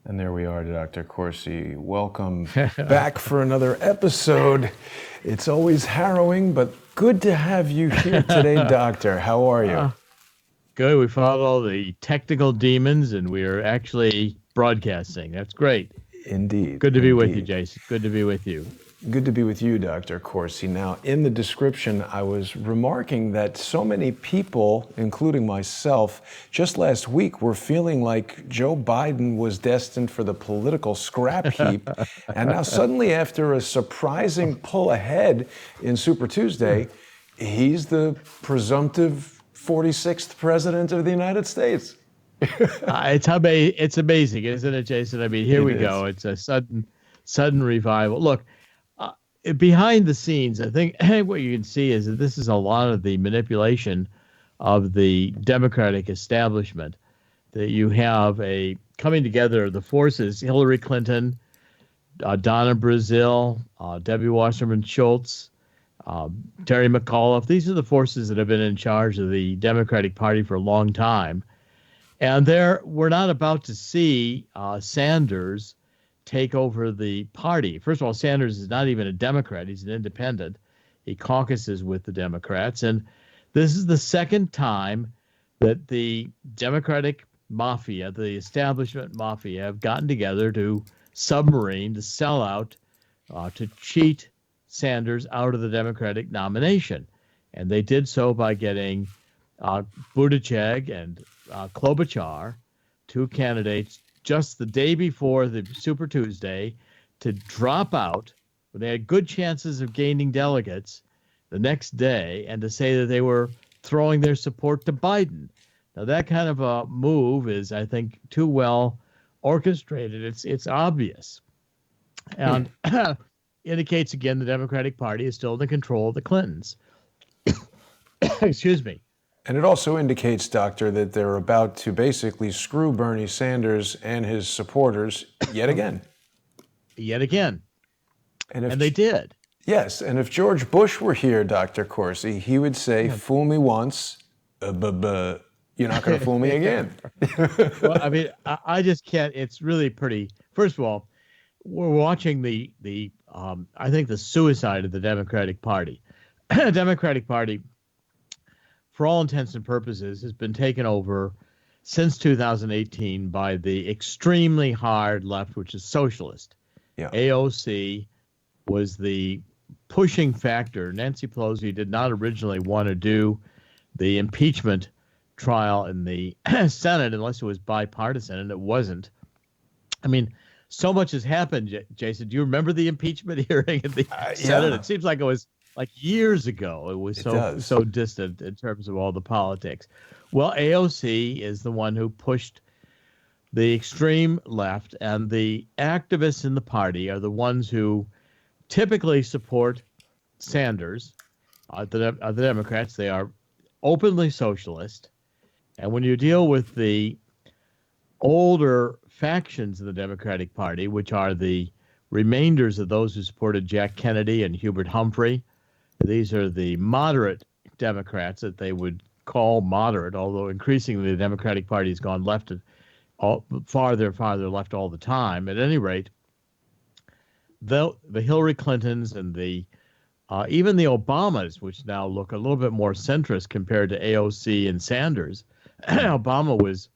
And there we are, Dr. Corsi. Welcome back for another episode. It's always harrowing, but good to have you here today, Doctor. How are you? Good. We fought all the technical demons, and we are actually broadcasting. That's great. Indeed. Good to be with you, Jason. Good to be with you. Good to be with you, Dr. Corsi. Now, in the description, I was remarking that so many people, including myself, just last week were feeling like Joe Biden was destined for the political scrap heap. And now suddenly, after a surprising pull ahead in Super Tuesday, he's the presumptive 46th president of the United States. It's amazing, isn't it, Jason? I mean, here we go. It's a sudden revival. Look, behind the scenes, I think what you can see is that this is a lot of the manipulation of the Democratic establishment. That you have a coming together of the forces: Hillary Clinton, Donna Brazile, Debbie Wasserman Schultz, Terry McAuliffe. These are the forces that have been in charge of the Democratic Party for a long time. And we're not about to see Sanders take over the party. First of all, Sanders is not even a Democrat. He's an independent. He caucuses with the Democrats. And this is the second time that the Democratic mafia, the establishment mafia, have gotten together to sell out, to cheat Sanders out of the Democratic nomination. And they did so by getting Buttigieg and Klobuchar, two candidates, just the day before the Super Tuesday, to drop out when they had good chances of gaining delegates the next day, and to say that they were throwing their support to Biden. Now, that kind of a move is, I think, too well orchestrated. It's obvious. And indicates, again, the Democratic Party is still in control of the Clintons. Excuse me. And it also indicates, Doctor, that they're about to basically screw Bernie Sanders and his supporters yet again. Yet again. And they did. Yes, and if George Bush were here, Dr. Corsi, he would say, fool me once, you're not going to fool me again. Well, I mean, I just can't. It's really pretty. First of all, we're watching I think the suicide of the Democratic Party. The Democratic Party, for all intents and purposes, has been taken over since 2018 by the extremely hard left, which is socialist. Yeah. AOC was the pushing factor. Nancy Pelosi did not originally want to do the impeachment trial in the Senate unless it was bipartisan, and it wasn't. I mean, so much has happened, Jason. Do you remember the impeachment hearing in the Senate? Yeah. It seems like it was like years ago. It was so distant in terms of all the politics. Well, AOC is the one who pushed the extreme left, and the activists in the party are the ones who typically support Sanders. The Democrats, they are openly socialist. And when you deal with the older factions of the Democratic Party, which are the remainders of those who supported Jack Kennedy and Hubert Humphrey, these are the moderate Democrats that they would call moderate, although increasingly the Democratic Party has gone left, farther and farther left all the time. At any rate, the Hillary Clintons and even the Obamas, which now look a little bit more centrist compared to AOC and Sanders. Obama was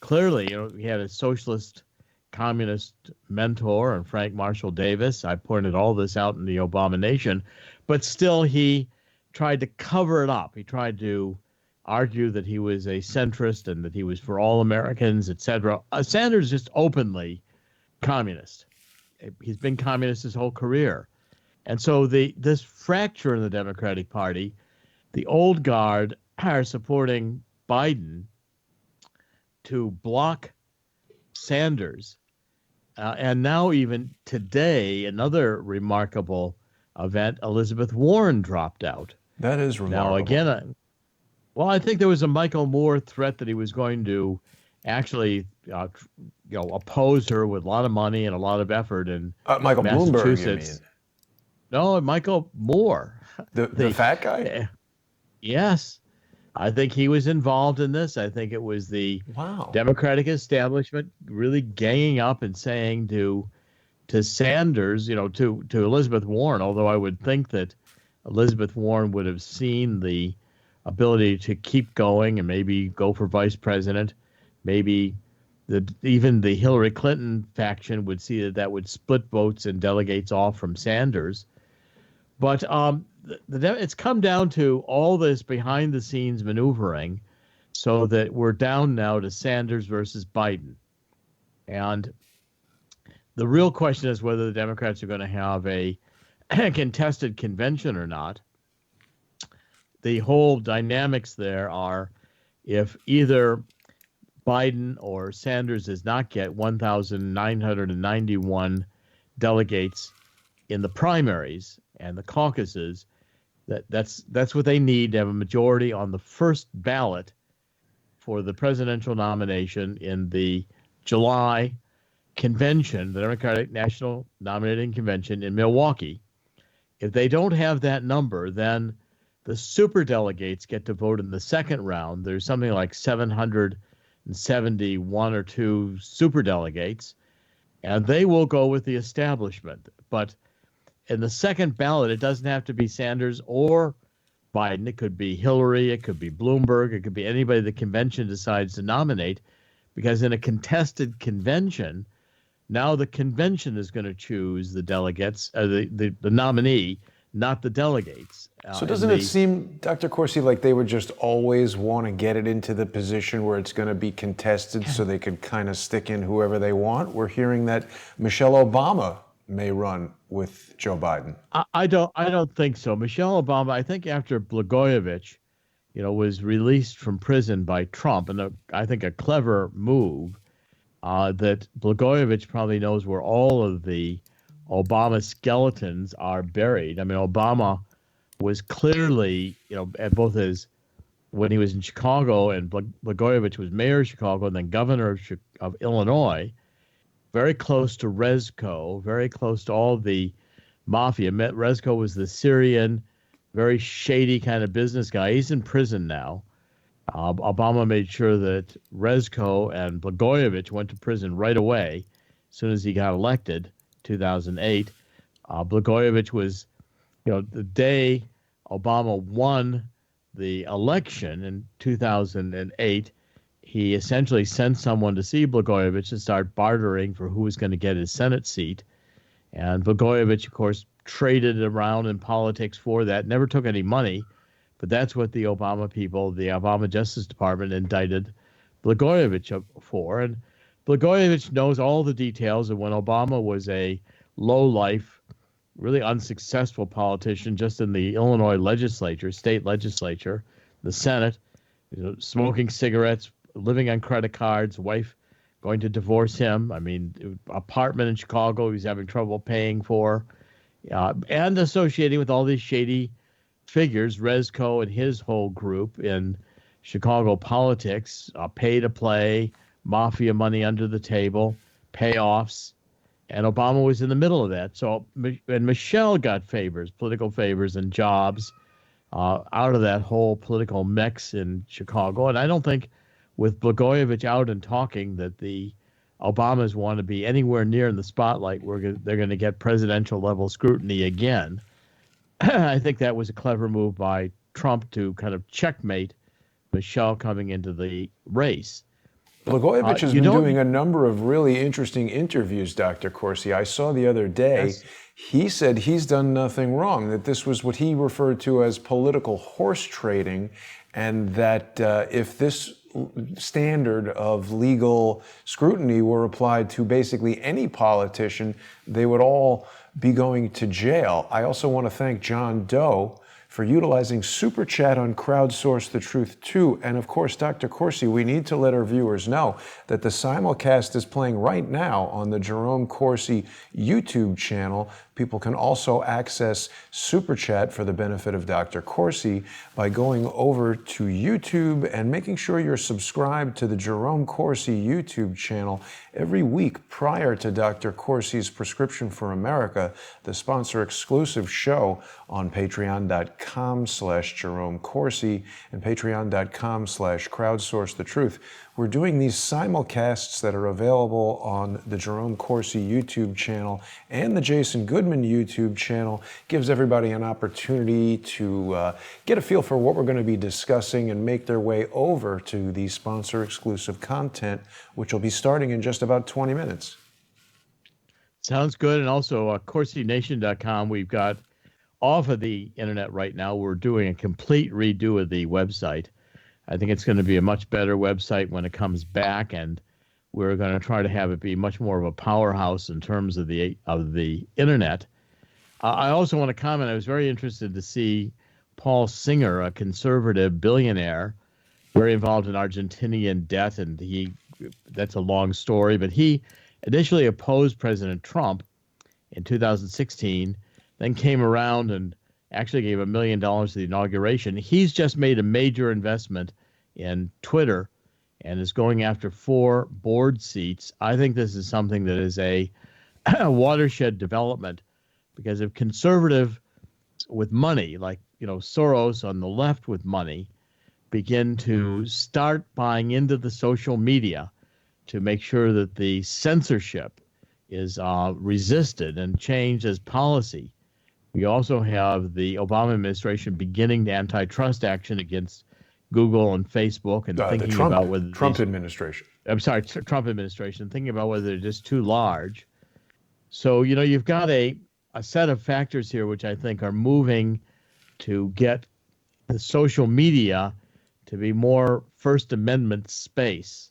clearly, he had a socialist communist mentor and Frank Marshall Davis. I pointed all this out in the Obama Nation, but still he tried to cover it up. He tried to argue that he was a centrist and that he was for all Americans, etc. Sanders is just openly communist. He's been communist his whole career. And so this fracture in the Democratic Party, the old guard are supporting Biden to block Sanders. And now even today, another remarkable event, Elizabeth Warren dropped out. That is remarkable. Now, again, I think there was a Michael Moore threat that he was going to actually oppose her with a lot of money and a lot of effort in Michael Bloomberg, you mean? No, Michael Moore. The fat guy? Yes. I think he was involved in this. I think it was the Wow. Democratic establishment really ganging up and saying to Sanders, to Elizabeth Warren, although I would think that Elizabeth Warren would have seen the ability to keep going and maybe go for vice president. Maybe even the Hillary Clinton faction would see that would split votes and delegates off from Sanders. But it's come down to all this behind the scenes maneuvering so that we're down now to Sanders versus Biden. And the real question is whether the Democrats are going to have a contested convention or not. The whole dynamics there are if either Biden or Sanders does not get 1,991 delegates in the primaries and the caucuses, that's what they need to have a majority on the first ballot for the presidential nomination in the July convention, the Democratic National Nominating Convention in Milwaukee. If they don't have that number, then the superdelegates get to vote in the second round. There's something like 771 or 2 superdelegates, and they will go with the establishment. But in the second ballot, it doesn't have to be Sanders or Biden. It could be Hillary. It could be Bloomberg. It could be anybody the convention decides to nominate, because in a contested convention, now the convention is going to choose the delegates, the nominee, not the delegates. So doesn't it seem, Dr. Corsi, like they would just always want to get it into the position where it's going to be contested so they could kind of stick in whoever they want? We're hearing that Michelle Obama may run with Joe Biden. I don't think so. Michelle Obama, I think after Blagojevich, was released from prison by Trump, and I think a clever move, that Blagojevich probably knows where all of the Obama skeletons are buried. I mean, Obama was clearly, at both when he was in Chicago and Blagojevich was mayor of Chicago and then governor of Illinois, very close to Rezko, very close to all the mafia. Rezko was the Syrian, very shady kind of business guy. He's in prison now. Obama made sure that Rezko and Blagojevich went to prison right away as soon as he got elected, 2008. Blagojevich was, the day Obama won the election in 2008, he essentially sent someone to see Blagojevich and start bartering for who was going to get his Senate seat. And Blagojevich, of course, traded around in politics for that, never took any money. But that's what the Obama people, the Obama Justice Department, indicted Blagojevich for. And Blagojevich knows all the details of when Obama was a low-life, really unsuccessful politician just in the Illinois legislature, state legislature, the Senate, smoking cigarettes, living on credit cards, wife going to divorce him. I mean, apartment in Chicago he's having trouble paying for, and associating with all these shady figures, Rezko and his whole group in Chicago politics, pay to play, mafia money under the table, payoffs, and Obama was in the middle of that. So, and Michelle got favors, political favors and jobs out of that whole political mix in Chicago. And I don't think with Blagojevich out and talking that the Obamas want to be anywhere near in the spotlight where they're going to get presidential level scrutiny again. I think that was a clever move by Trump to kind of checkmate Michelle coming into the race. Blagojevich has been doing a number of really interesting interviews, Dr. Corsi. I saw the other day, he said he's done nothing wrong, that this was what he referred to as political horse trading, and that if this standard of legal scrutiny were applied to basically any politician, they would all be going to jail. I also want to thank John Doe for utilizing Super Chat on Crowdsource The Truth too. And of course, Dr. Corsi, we need to let our viewers know that the simulcast is playing right now on the Jerome Corsi YouTube channel. People can also access Super Chat for the benefit of Dr. Corsi by going over to YouTube and making sure you're subscribed to the Jerome Corsi YouTube channel every week prior to Dr. Corsi's Prescription for America, the sponsor-exclusive show on patreon.com/Jerome Corsi and patreon.com/Crowdsource the Truth. We're doing these simulcasts that are available on the Jerome Corsi YouTube channel and the Jason Goodman YouTube channel. Gives everybody an opportunity to get a feel for what we're going to be discussing and make their way over to the sponsor-exclusive content, which will be starting in just about 20 minutes. Sounds good. And also, CorsiNation.com, we've got off of the internet right now. We're doing a complete redo of the website. I think it's going to be a much better website when it comes back, and we're going to try to have it be much more of a powerhouse in terms of the internet. I also want to comment, I was very interested to see Paul Singer, a conservative billionaire, very involved in Argentinian debt, and that's a long story, but he initially opposed President Trump in 2016, then came around and actually gave $1 million to the inauguration. He's just made a major investment in Twitter and is going after 4 board seats. I think this is something that is a watershed development, because if conservative with money, like Soros on the left with money, begin to start buying into the social media to make sure that the censorship is resisted and changed as policy. We also have the Obama administration beginning the antitrust action against Google and Facebook, and thinking about whether Trump administration. I'm sorry, Trump administration, thinking about whether they're just too large. So, you've got a set of factors here which I think are moving to get the social media to be more First Amendment space,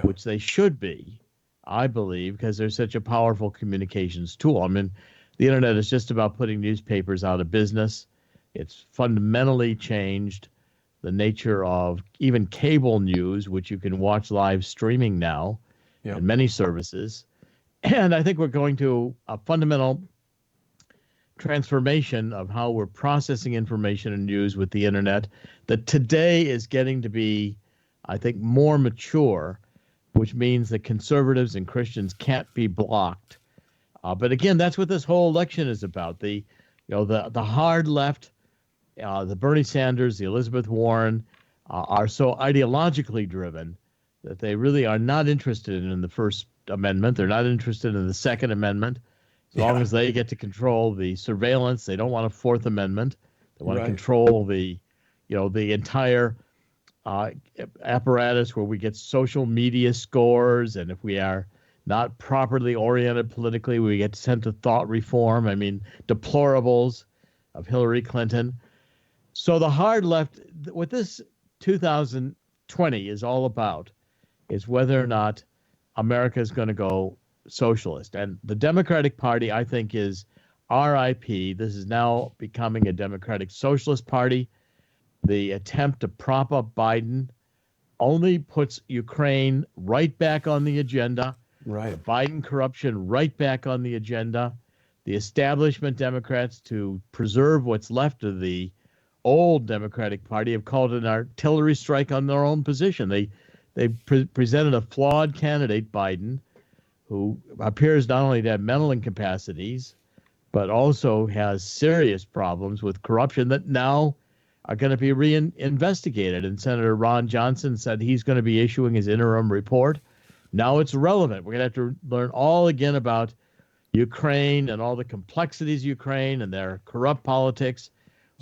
which they should be, I believe, because they're such a powerful communications tool. I mean, the internet is just about putting newspapers out of business. It's fundamentally changed the nature of even cable news, which you can watch live streaming now in many services. And I think we're going to a fundamental transformation of how we're processing information and news with the internet that today is getting to be, I think, more mature, which means that conservatives and Christians can't be blocked. But again, that's what this whole election is about. The hard left, the Bernie Sanders, the Elizabeth Warren, are so ideologically driven that they really are not interested in the First Amendment. They're not interested in the Second Amendment. As long as they get to control the surveillance, they don't want a Fourth Amendment. They want to control the entire apparatus where we get social media scores, and if we are not properly oriented politically, we get sent to thought reform. I mean, deplorables of Hillary Clinton. So the hard left, what this 2020 is all about, is whether or not America is going to go socialist. And the Democratic Party, I think, is RIP. This is now becoming a Democratic Socialist Party. The attempt to prop up Biden only puts Ukraine right back on the agenda. Right. The Biden corruption right back on the agenda. The establishment Democrats, to preserve what's left of the old Democratic Party, have called it an artillery strike on their own position. They presented a flawed candidate, Biden, who appears not only to have mental incapacities, but also has serious problems with corruption that now are going to be reinvestigated. And Senator Ron Johnson said he's going to be issuing his interim report. Now it's relevant. We're going to have to learn all again about Ukraine and all the complexities of Ukraine and their corrupt politics.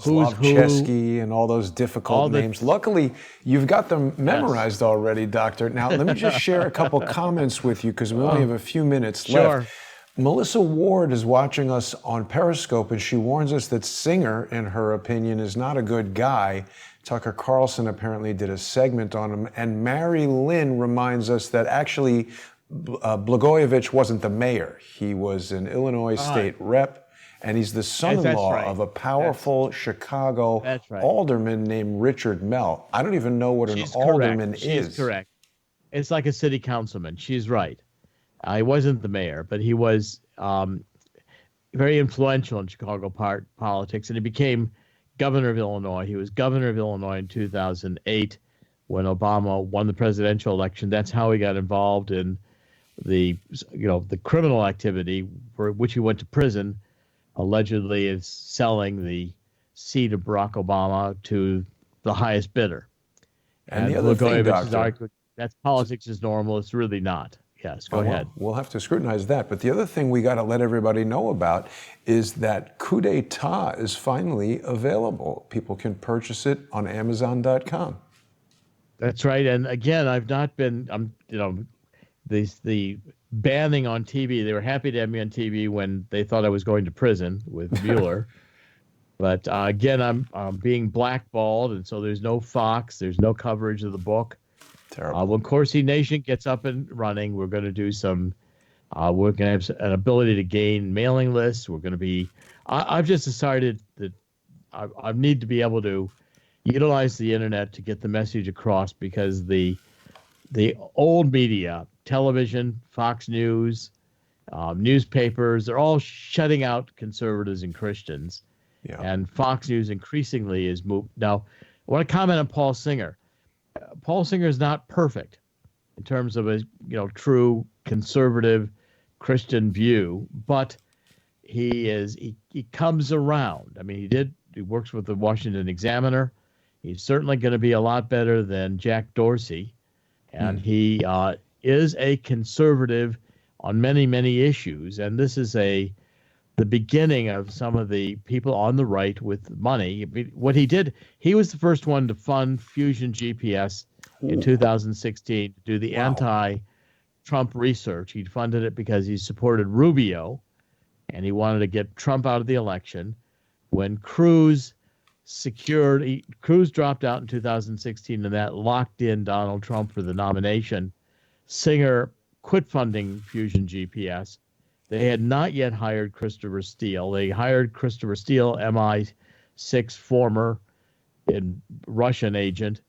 Who's Slavchesky and all those difficult names. Luckily, you've got them memorized already, Doctor. Now, let me just share a couple comments with you because we only have a few minutes left. Melissa Ward is watching us on Periscope, and she warns us that Singer, in her opinion, is not a good guy. Tucker Carlson apparently did a segment on him. And Mary Lynn reminds us that actually Blagojevich wasn't the mayor. He was an Illinois state rep, and he's the son-in-law of a powerful Chicago alderman named Richard Mell. I don't even know what an alderman is. She's correct. It's like a city councilman. She's right. He wasn't the mayor, but he was very influential in Chicago politics, and he became governor of Illinois. He was governor of Illinois in 2008 when Obama won the presidential election. That's how he got involved in the criminal activity for which he went to prison, allegedly is selling the seat of Barack Obama to the highest bidder. And the other thing, Doctor, that's politics is normal. It's really not. Yes, go ahead. We'll have to scrutinize that. But the other thing we got to let everybody know about is that Coup d'etat is finally available. People can purchase it on Amazon.com. That's right. And again, I've not been, the banning on TV. They were happy to have me on TV when they thought I was going to prison with Mueller. But again, I'm being blackballed, and so there's no Fox, there's no coverage of the book. Terrible. When Corsi Nation gets up and running, we're going to do we're going to have an ability to gain mailing lists. We're going to be, I've just decided that I need to be able to utilize the internet to get the message across, because the old media, television, Fox News, newspapers, they're all shutting out conservatives and Christians. Yeah. And Fox News increasingly is moved. Now, I want to comment on Paul Singer. Paul Singer is not perfect in terms of a true conservative Christian view, but he comes around. I mean, he works with the Washington Examiner. He's certainly going to be a lot better than Jack Dorsey, and he is a conservative on many, many issues. And this is the beginning of some of the people on the right with money. What he did, he was the first one to fund Fusion GPS in 2016 to do the anti-Trump research. He funded it because he supported Rubio, and he wanted to get Trump out of the election. When Cruz dropped out in 2016, and that locked in Donald Trump for the nomination, Singer quit funding Fusion GPS. They had not yet hired Christopher Steele. They hired Christopher Steele, MI6 former Russian agent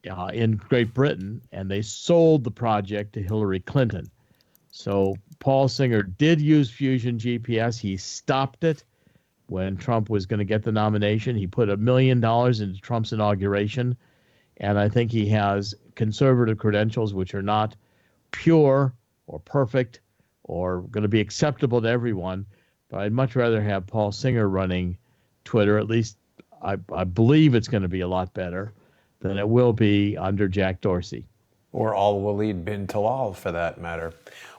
in Great Britain, and they sold the project to Hillary Clinton. So Paul Singer did use Fusion GPS. He stopped it when Trump was going to get the nomination. He put $1 million into Trump's inauguration, and I think he has conservative credentials which are not pure or perfect or going to be acceptable to everyone, but I'd much rather have Paul Singer running Twitter. At least I believe it's going to be a lot better than it will be under Jack Dorsey. Or Al-Walid bin Talal, for that matter.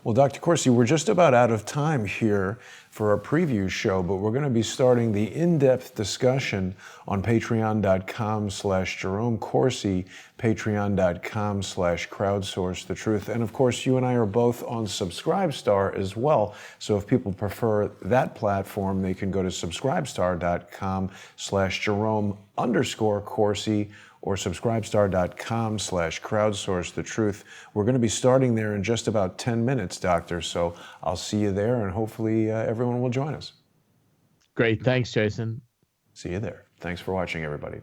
Well, Dr. Corsi, we're just about out of time here for our preview show, but we're going to be starting the in-depth discussion on patreon.com/Jerome Corsi, patreon.com/Crowdsource the Truth. And of course, you and I are both on Subscribestar as well. So if people prefer that platform, they can go to subscribestar.com/Jerome_Corsi or subscribestar.com/Crowdsource the Truth. We're going to be starting there in just about 10 minutes, Doctor. So I'll see you there, and hopefully everyone will join us. Great. Thanks, Jason. See you there. Thanks for watching, everybody.